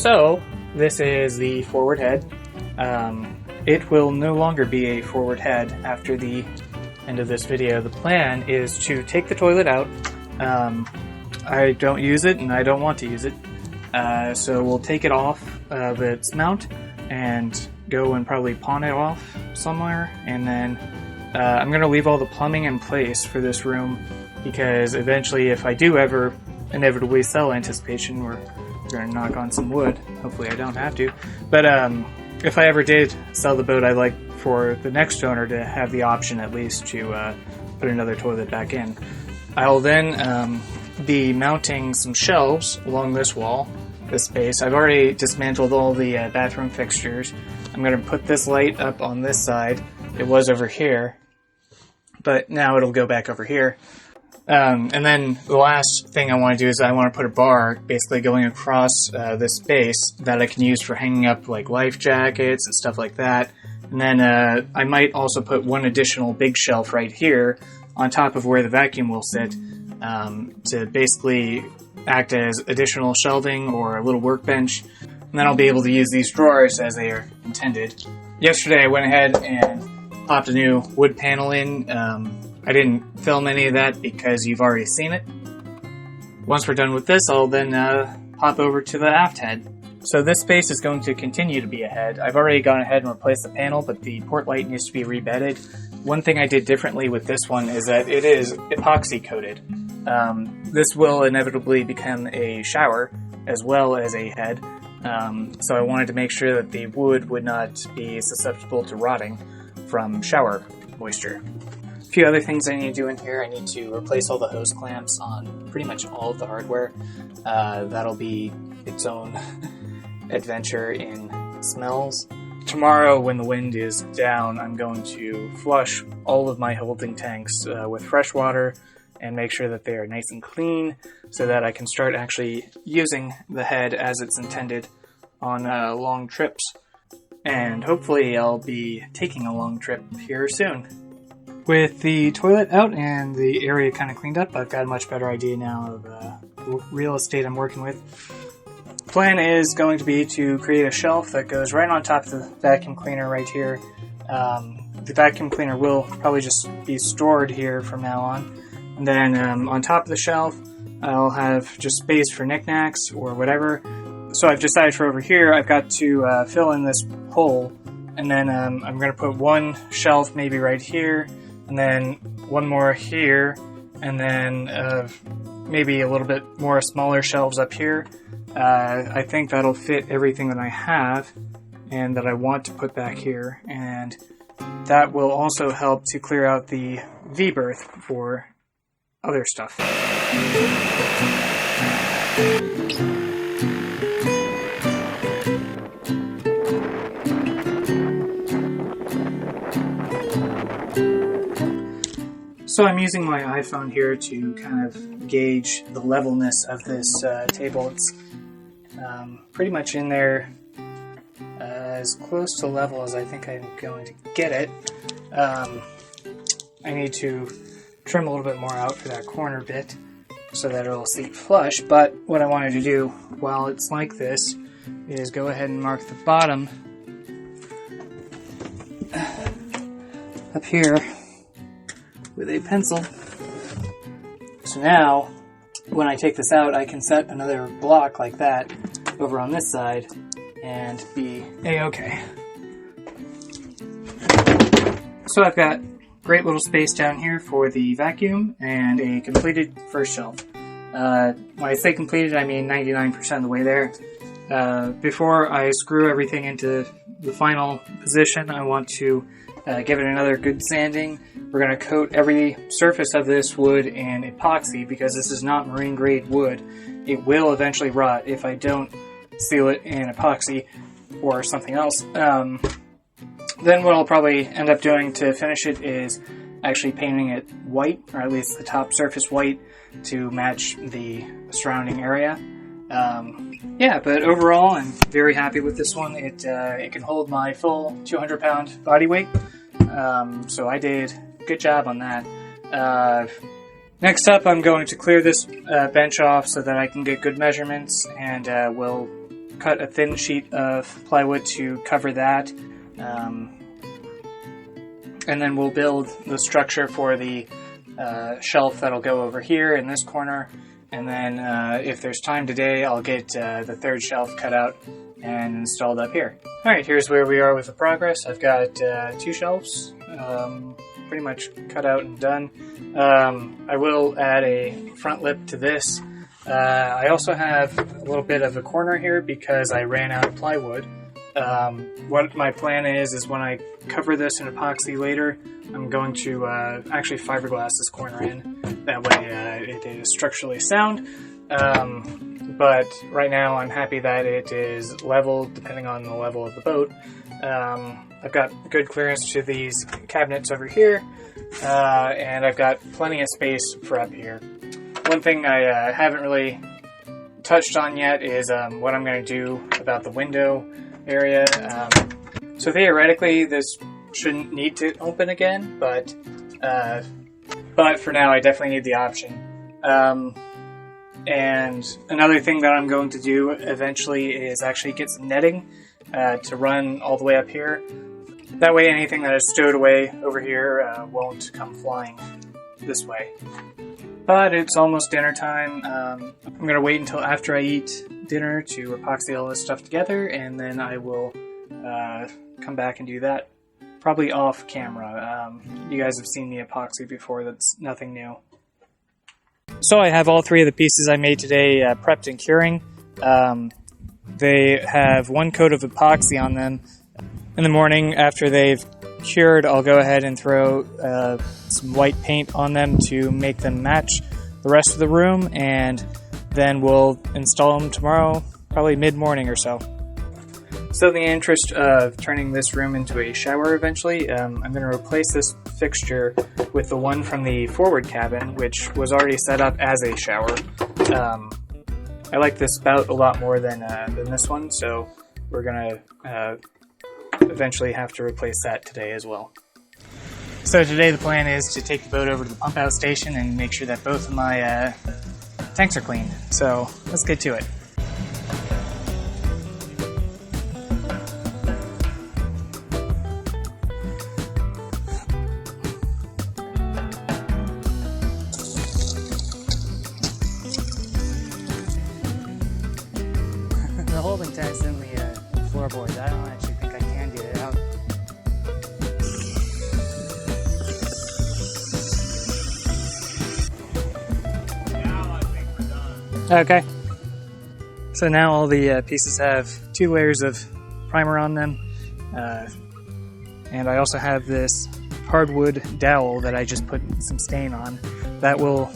So this is the forward head. It will no longer be a forward head after the end of this video. The plan is to take the toilet out. I don't use it and I don't want to use it. So we'll take it off of its mount and go and probably pawn it off somewhere. And then I'm going to leave all the plumbing in place for this room because eventually if I do ever inevitably sell Anticipation, we're going to knock on some wood. Hopefully I don't have to. But if I ever did sell the boat, I'd like for the next owner to have the option at least to put another toilet back in. I'll then be mounting some shelves along this wall, this space. I've already dismantled all the bathroom fixtures. I'm going to put this light up on this side. It was over here, but now it'll go back over here. And then the last thing I want to do is I want to put a bar basically going across this space that I can use for hanging up like life jackets and stuff like that. And then I might also put one additional big shelf right here on top of where the vacuum will sit to basically act as additional shelving or a little workbench. And then I'll be able to use these drawers as they are intended. Yesterday I went ahead and popped a new wood panel in. I didn't film any of that because you've already seen it. Once we're done with this, I'll then hop over to the aft head. So this space is going to continue to be a head. I've already gone ahead and replaced the panel, but the port light needs to be rebedded. One thing I did differently with this one is that it is epoxy coated. This will inevitably become a shower as well as a head. So I wanted to make sure that the wood would not be susceptible to rotting from shower moisture. A few other things I need to do in here. I need to replace all the hose clamps on pretty much all of the hardware. That'll be its own adventure in smells. Tomorrow when the wind is down, I'm going to flush all of my holding tanks with fresh water and make sure that they are nice and clean so that I can start actually using the head as it's intended on long trips. And hopefully I'll be taking a long trip here soon. With the toilet out and the area kind of cleaned up, I've got a much better idea now of the real estate I'm working with. The plan is going to be to create a shelf that goes right on top of the vacuum cleaner right here. The vacuum cleaner will probably just be stored here from now on. And then on top of the shelf, I'll have just space for knickknacks or whatever. So I've decided for over here, I've got to fill in this hole. And then I'm going to put one shelf maybe right here. And then one more here, and then maybe a little bit more smaller shelves up here. I think that'll fit everything that I have and that I want to put back here, and that will also help to clear out the V-berth for other stuff. So I'm using my iPhone here to kind of gauge the levelness of this table. It's pretty much in there as close to level as I think I'm going to get it. I need to trim a little bit more out for that corner bit so that it'll seat flush, but what I wanted to do while it's like this is go ahead and mark the bottom up here with a pencil. So now, when I take this out, I can set another block like that over on this side and be a-okay. So I've got great little space down here for the vacuum and a completed first shelf. When I say completed, I mean 99% of the way there. Before I screw everything into the final position, I want to give it another good sanding. We're going to coat every surface of this wood in epoxy because this is not marine grade wood. It will eventually rot if I don't seal it in epoxy or something else. Then what I'll probably end up doing to finish it is actually painting it white, or at least the top surface white, to match the surrounding area. Yeah, but overall I'm very happy with this one. It can hold my full 200-pound body weight. So I did a good job on that. Next up, I'm going to clear this bench off so that I can get good measurements, and we'll cut a thin sheet of plywood to cover that. And then we'll build the structure for the shelf that'll go over here in this corner. And then if there's time today, I'll get the third shelf cut out and installed up here. Alright, here's where we are with the progress. I've got 2 shelves pretty much cut out and done. I will add a front lip to this. I also have a little bit of a corner here because I ran out of plywood. What my plan is when I cover this in epoxy later, I'm going to actually fiberglass this corner in. That way it is structurally sound. But right now I'm happy that it is level depending on the level of the boat. I've got good clearance to these cabinets over here, and I've got plenty of space for up here. One thing I haven't really touched on yet is what I'm going to do about the window area. So theoretically this shouldn't need to open again, but for now I definitely need the option. And another thing that I'm going to do eventually is actually get some netting to run all the way up here. That way anything that is stowed away over here won't come flying this way. But it's almost dinner time. I'm going to wait until after I eat dinner to epoxy all this stuff together, and then I will come back and do that. Probably off camera. You guys have seen the epoxy before, that's nothing new. So I have all 3 of the pieces I made today prepped and curing. They have 1 coat of epoxy on them. In the morning after they've cured, I'll go ahead and throw some white paint on them to make them match the rest of the room, and then we'll install them tomorrow, probably mid-morning or so. So in the interest of turning this room into a shower eventually, I'm going to replace this fixture with the one from the forward cabin, which was already set up as a shower. I like this spout a lot more than this one, so we're going to eventually have to replace that today as well. So today the plan is to take the boat over to the pump out station and make sure that both of my tanks are cleaned. So let's get to it. The holding tank's in the floorboards. I don't actually think I can get it out. Now I think we're done. Okay. So now all the pieces have 2 layers of primer on them. And I also have this hardwood dowel that I just put some stain on. That will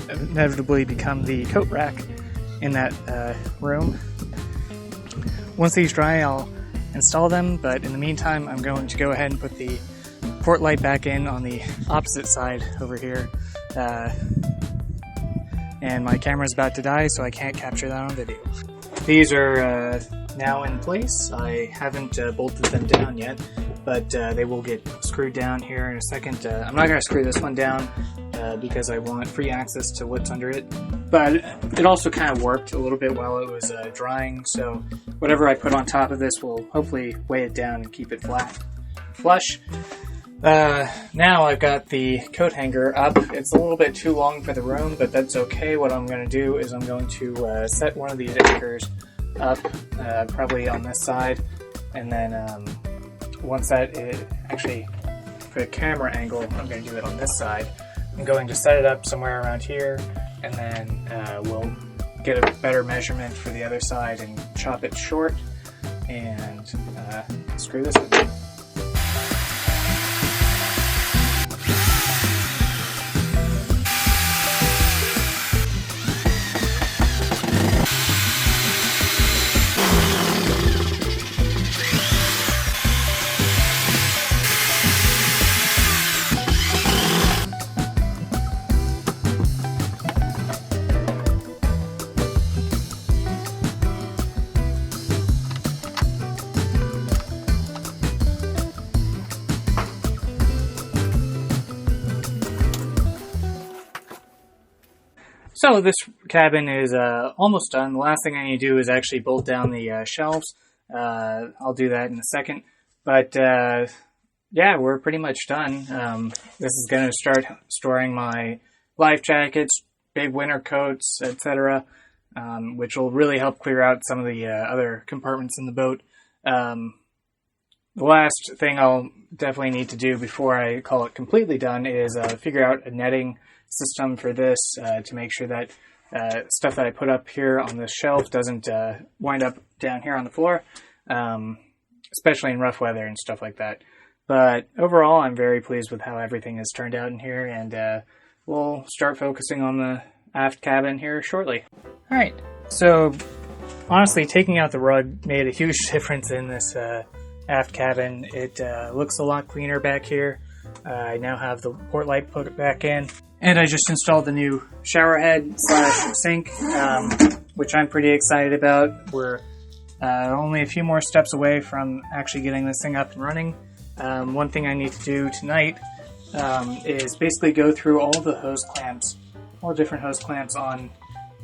inevitably become the coat rack in that room. Once these dry, I'll install them, but in the meantime, I'm going to go ahead and put the port light back in on the opposite side over here. And my camera's about to die, so I can't capture that on video. These are now in place. I haven't bolted them down yet, but they will get screwed down here in a second. I'm not going to screw this one down because I want free access to what's under it. But it also kind of worked a little bit while it was drying, so whatever I put on top of this will hopefully weigh it down and keep it flush. Now I've got the coat hanger up. It's a little bit too long for the room, but that's okay. What I'm going to do is I'm going to set one of these anchors up, probably on this side, and then once that actually for the camera angle, I'm going to do it on this side. I'm going to set it up somewhere around here, and then we'll get a better measurement for the other side and chop it short and screw this in. So this cabin is almost done. The last thing I need to do is actually bolt down the shelves. I'll do that in a second. But yeah, we're pretty much done. This is going to start storing my life jackets, big winter coats, etc., which will really help clear out some of the other compartments in the boat. The last thing I'll definitely need to do before I call it completely done is figure out a netting system for this to make sure that stuff that I put up here on this shelf doesn't wind up down here on the floor, especially in rough weather and stuff like that. But overall, I'm very pleased with how everything has turned out in here, and we'll start focusing on the aft cabin here shortly. All right, so honestly, taking out the rug made a huge difference in this aft cabin. It looks a lot cleaner back here. I now have the port light put back in, and I just installed the new shower head / sink, which I'm pretty excited about. We're only a few more steps away from actually getting this thing up and running. One thing I need to do tonight is basically go through all the hose clamps, all the different hose clamps on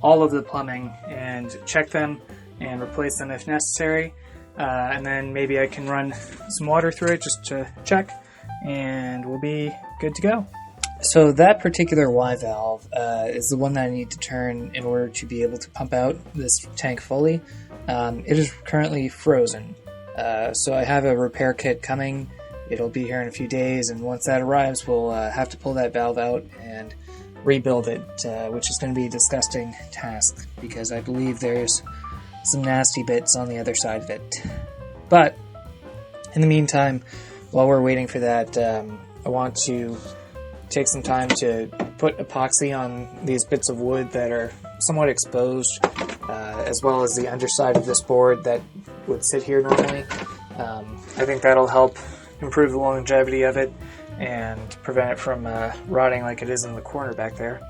all of the plumbing, and check them and replace them if necessary. And then maybe I can run some water through it just to check, and we'll be good to go. So that particular Y valve is the one that I need to turn in order to be able to pump out this tank fully. It is currently frozen, so I have a repair kit coming. It'll be here in a few days, and once that arrives, we'll have to pull that valve out and rebuild it, which is going to be a disgusting task because I believe there's some nasty bits on the other side of it. But in the meantime, while we're waiting for that, I want to take some time to put epoxy on these bits of wood that are somewhat exposed, as well as the underside of this board that would sit here normally. I think that'll help improve the longevity of it and prevent it from rotting like it is in the corner back there.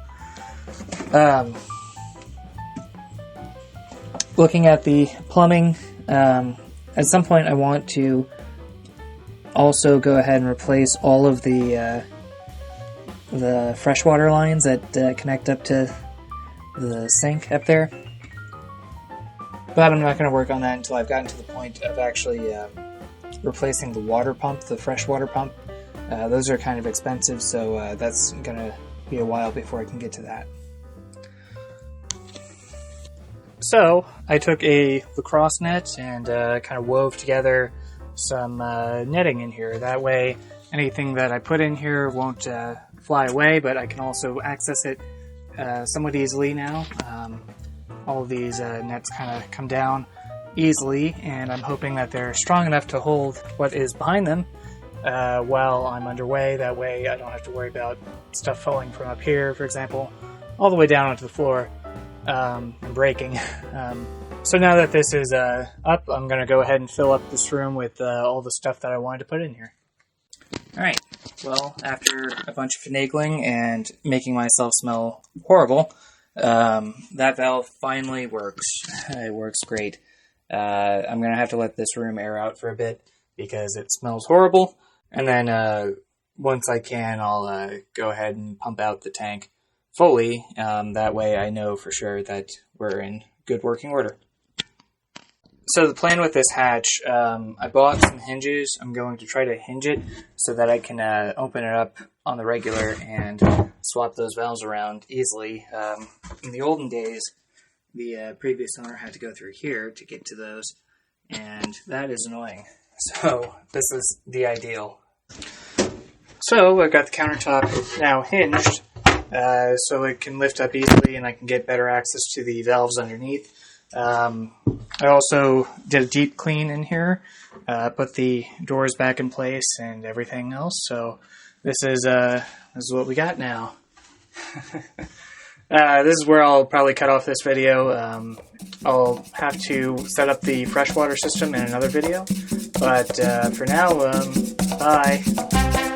Looking at the plumbing, at some point I want to also go ahead and replace all of the freshwater lines that connect up to the sink up there. But I'm not going to work on that until I've gotten to the point of actually replacing the water pump, the freshwater pump. Those are kind of expensive, so that's going to be a while before I can get to that. So I took a lacrosse net and kind of wove together some netting in here. That way anything that I put in here won't fly away, but I can also access it somewhat easily now. All of these nets kind of come down easily, and I'm hoping that they're strong enough to hold what is behind them while I'm underway. That way I don't have to worry about stuff falling from up here, for example, all the way down onto the floor and breaking. So now that this is up, I'm going to go ahead and fill up this room with all the stuff that I wanted to put in here. Alright, well, after a bunch of finagling and making myself smell horrible, that valve finally works. It works great. I'm going to have to let this room air out for a bit because it smells horrible, and then once I can, I'll go ahead and pump out the tank fully. That way I know for sure that we're in good working order. So the plan with this hatch, I bought some hinges. I'm going to try to hinge it so that I can open it up on the regular and swap those valves around easily. In the olden days, the previous owner had to go through here to get to those, and that is annoying. So this is the ideal. So I've got the countertop now hinged, so it can lift up easily and I can get better access to the valves underneath. I also did a deep clean in here, put the doors back in place and everything else. So this is what we got now. This is where I'll probably cut off this video. I'll have to set up the freshwater system in another video. But for now, bye.